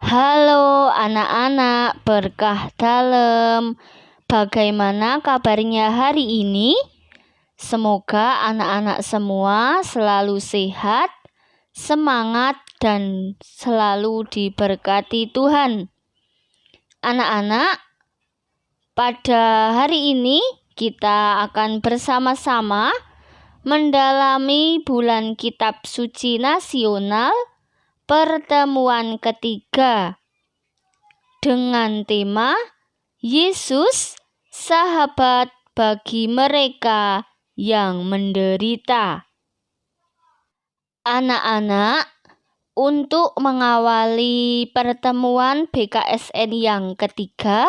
Halo anak-anak berkah dalem, bagaimana kabarnya hari ini? Semoga anak-anak semua selalu sehat, semangat, dan selalu diberkati Tuhan. Anak-anak, pada hari ini kita akan bersama-sama mendalami bulan Kitab Suci Nasional pertemuan ketiga dengan tema Yesus, sahabat bagi mereka yang menderita. Anak-anak, untuk mengawali pertemuan BKSN yang ketiga,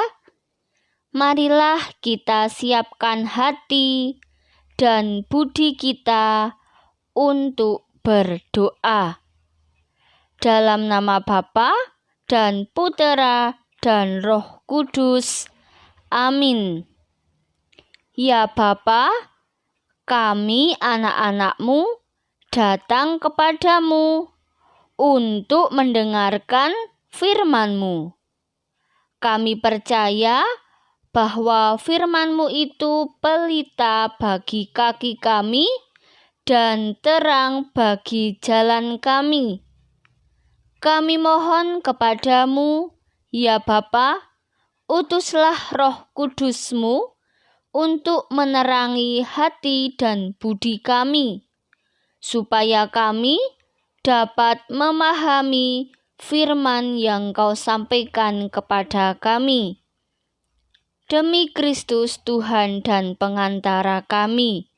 marilah kita siapkan hati dan budi kita untuk berdoa. Dalam nama Bapa dan Putera dan Roh Kudus. Amin. Ya Bapa, kami anak-anak-Mu datang kepadamu untuk mendengarkan firman-Mu. Kami percaya bahwa firman-Mu itu pelita bagi kaki kami dan terang bagi jalan kami. Kami mohon kepadamu, ya Bapa, utuslah Roh Kudus-Mu untuk menerangi hati dan budi kami, supaya kami dapat memahami firman yang Kau sampaikan kepada kami. Demi Kristus Tuhan dan pengantara kami.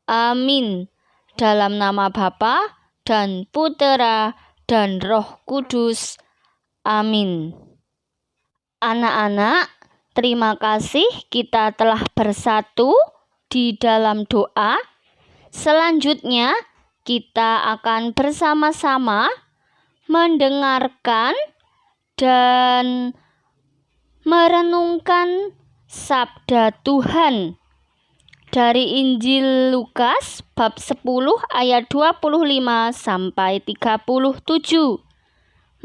Amin. Dalam nama Bapa dan Putera dan Roh Kudus. Amin. Anak-anak, terima kasih kita telah bersatu di dalam doa. Selanjutnya, kita akan bersama-sama mendengarkan dan merenungkan sabda Tuhan dari Injil Lukas bab 10 ayat 25 sampai 37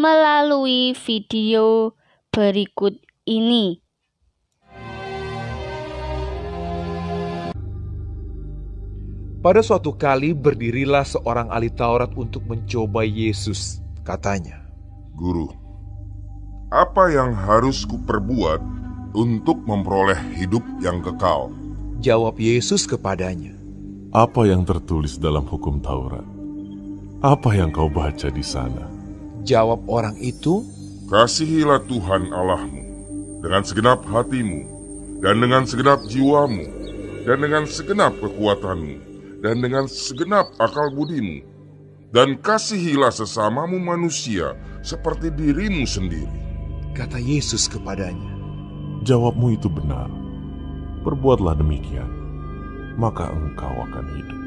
melalui video berikut ini. Pada suatu kali berdirilah seorang ahli Taurat untuk mencoba Yesus. Katanya, "Guru, apa yang harus kuperbuat untuk memperoleh hidup yang kekal?" Jawab Yesus kepadanya, "Apa yang tertulis dalam hukum Taurat? Apa yang kau baca di sana?" Jawab orang itu, "Kasihilah Tuhan Allahmu dengan segenap hatimu, dan dengan segenap jiwamu, dan dengan segenap kekuatanmu, dan dengan segenap akal budimu, dan kasihilah sesamamu manusia seperti dirimu sendiri." Kata Yesus kepadanya, "Jawabmu itu benar. Perbuatlah demikian, maka engkau akan hidup."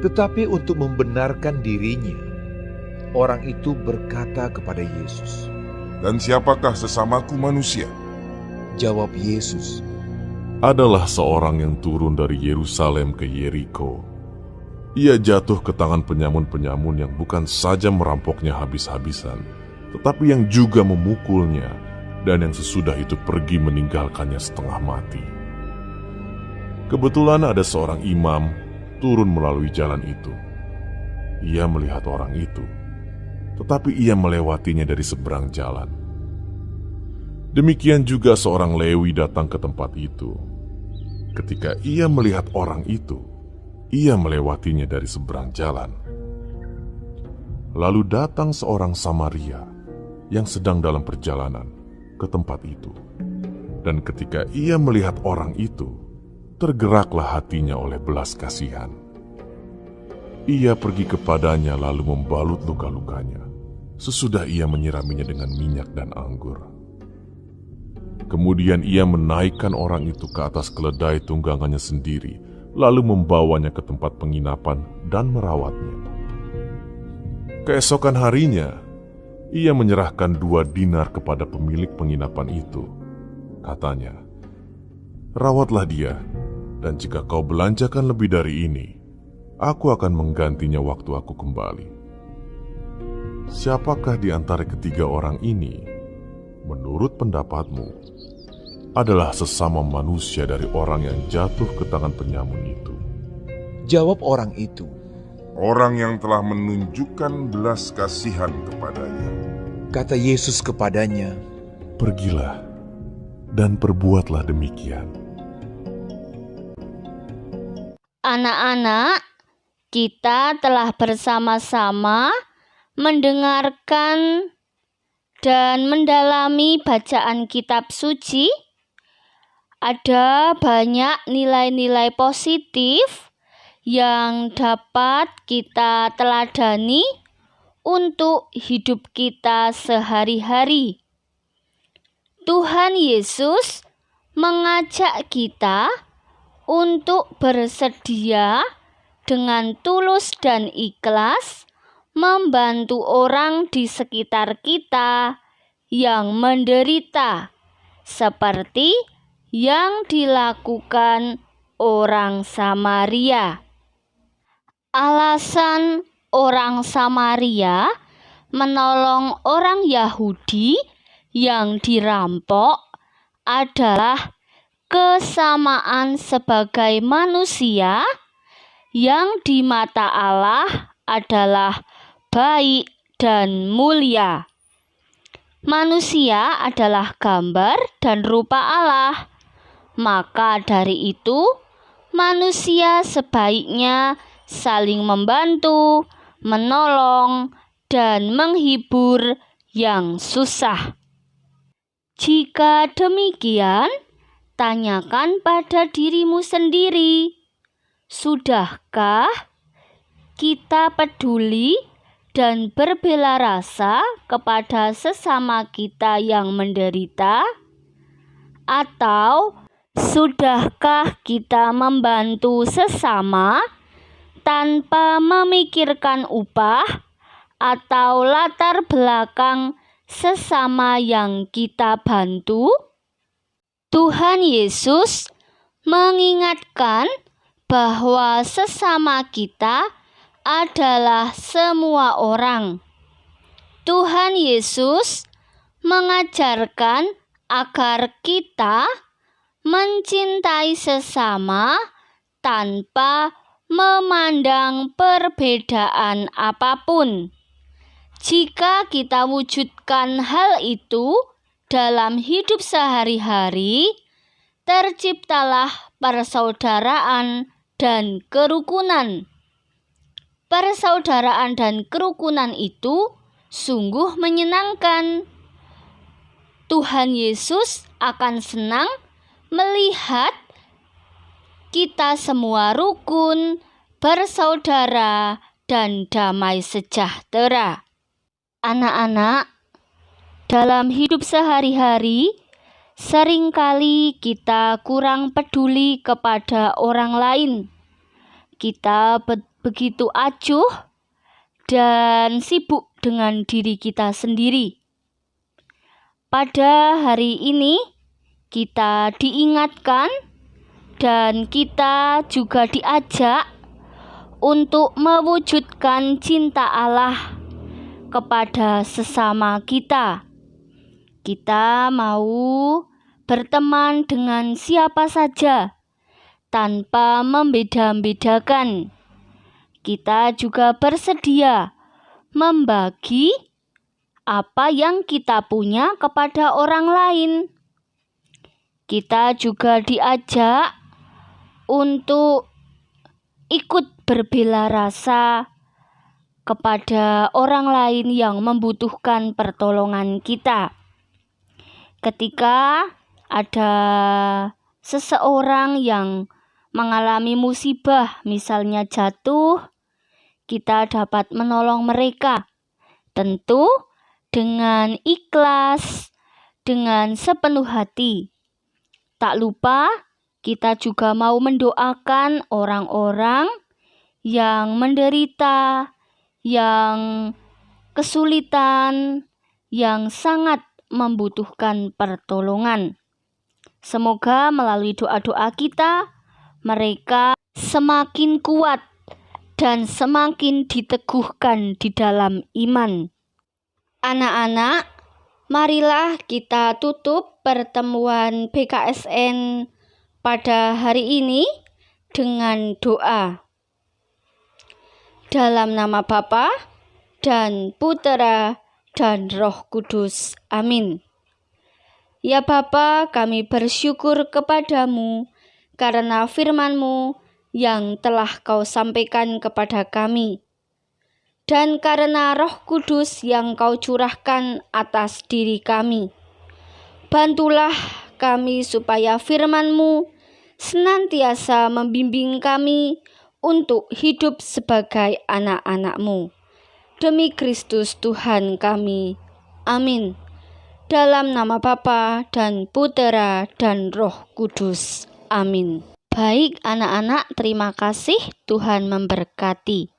Tetapi untuk membenarkan dirinya, orang itu berkata kepada Yesus, "Dan siapakah sesamaku manusia?" Jawab Yesus, "Adalah seorang yang turun dari Yerusalem ke Yeriko. Ia jatuh ke tangan penyamun-penyamun yang bukan saja merampoknya habis-habisan, tetapi yang juga memukulnya, dan yang sesudah itu pergi meninggalkannya setengah mati. Kebetulan ada seorang imam turun melalui jalan itu. Ia melihat orang itu, tetapi ia melewatinya dari seberang jalan. Demikian juga seorang Lewi datang ke tempat itu. Ketika ia melihat orang itu, ia melewatinya dari seberang jalan. Lalu datang seorang Samaria yang sedang dalam perjalanan ke tempat itu. Dan ketika ia melihat orang itu, tergeraklah hatinya oleh belas kasihan. Ia pergi kepadanya lalu membalut luka-lukanya. Sesudah ia menyiraminya dengan minyak dan anggur. Kemudian ia menaikkan orang itu ke atas keledai tunggangannya sendiri, lalu membawanya ke tempat penginapan dan merawatnya. Keesokan harinya, ia menyerahkan 2 dinar kepada pemilik penginapan itu. Katanya, "Rawatlah dia, dan jika kau belanjakan lebih dari ini, aku akan menggantinya waktu aku kembali." siapakah di antara ketiga orang ini, menurut pendapatmu, adalah sesama manusia dari orang yang jatuh ke tangan penyamun itu?" Jawab orang itu, "Orang yang telah menunjukkan belas kasihan kepadanya." kata Yesus kepadanya, "Pergilah dan perbuatlah demikian." Anak-anak, kita telah bersama-sama mendengarkan dan mendalami bacaan kitab suci. Ada banyak nilai-nilai positif yang dapat kita teladani untuk hidup kita sehari-hari. Tuhan Yesus mengajak kita untuk bersedia dengan tulus dan ikhlas membantu orang di sekitar kita yang menderita, seperti yang dilakukan orang Samaria. Alasan orang Samaria menolong orang Yahudi yang dirampok adalah kesamaan sebagai manusia yang di mata Allah adalah baik dan mulia. Manusia adalah gambar dan rupa Allah. Maka dari itu, manusia sebaiknya saling membantu, menolong, dan menghibur yang susah. Jika demikian, tanyakan pada dirimu sendiri, sudahkah kita peduli dan berbela rasa kepada sesama kita yang menderita? Atau sudahkah kita membantu sesama tanpa memikirkan upah atau latar belakang sesama yang kita bantu? Tuhan Yesus mengingatkan bahwa sesama kita adalah semua orang. Tuhan Yesus mengajarkan agar kita mencintai sesama tanpa memandang perbedaan apapun. Jika kita wujudkan hal itu dalam hidup sehari-hari, terciptalah persaudaraan dan kerukunan. Persaudaraan dan kerukunan itu sungguh menyenangkan. Tuhan Yesus akan senang melihat kita semua rukun, bersaudara, dan damai sejahtera. Anak-anak, dalam hidup sehari-hari, seringkali kita kurang peduli kepada orang lain. Kita begitu acuh dan sibuk dengan diri kita sendiri. Pada hari ini, kita diingatkan dan kita juga diajak untuk mewujudkan cinta Allah kepada sesama kita. Kita mau berteman dengan siapa saja tanpa membeda-bedakan. Kita juga bersedia membagi apa yang kita punya kepada orang lain. Kita juga diajak untuk ikut berbela rasa kepada orang lain yang membutuhkan pertolongan kita. Ketika ada seseorang yang mengalami musibah, misalnya jatuh, kita dapat menolong mereka. Tentu dengan ikhlas, dengan sepenuh hati. Tak lupa kita juga mau mendoakan orang-orang yang menderita, yang kesulitan, yang sangat membutuhkan pertolongan. Semoga melalui doa-doa kita, mereka semakin kuat dan semakin diteguhkan di dalam iman. Anak-anak, marilah kita tutup pertemuan BKSN pada hari ini dengan doa. Dalam nama Bapa dan Putera dan Roh Kudus. Amin. Ya Bapa, kami bersyukur kepadamu karena firman-Mu yang telah Kau sampaikan kepada kami. Dan karena Roh Kudus yang Kau curahkan atas diri kami. Bantulah kami supaya firman-Mu senantiasa membimbing kami untuk hidup sebagai anak-anak-Mu. Demi Kristus Tuhan kami. Amin. Dalam nama Bapa dan Putera dan Roh Kudus. Amin. Baik anak-anak, terima kasih. Tuhan memberkati.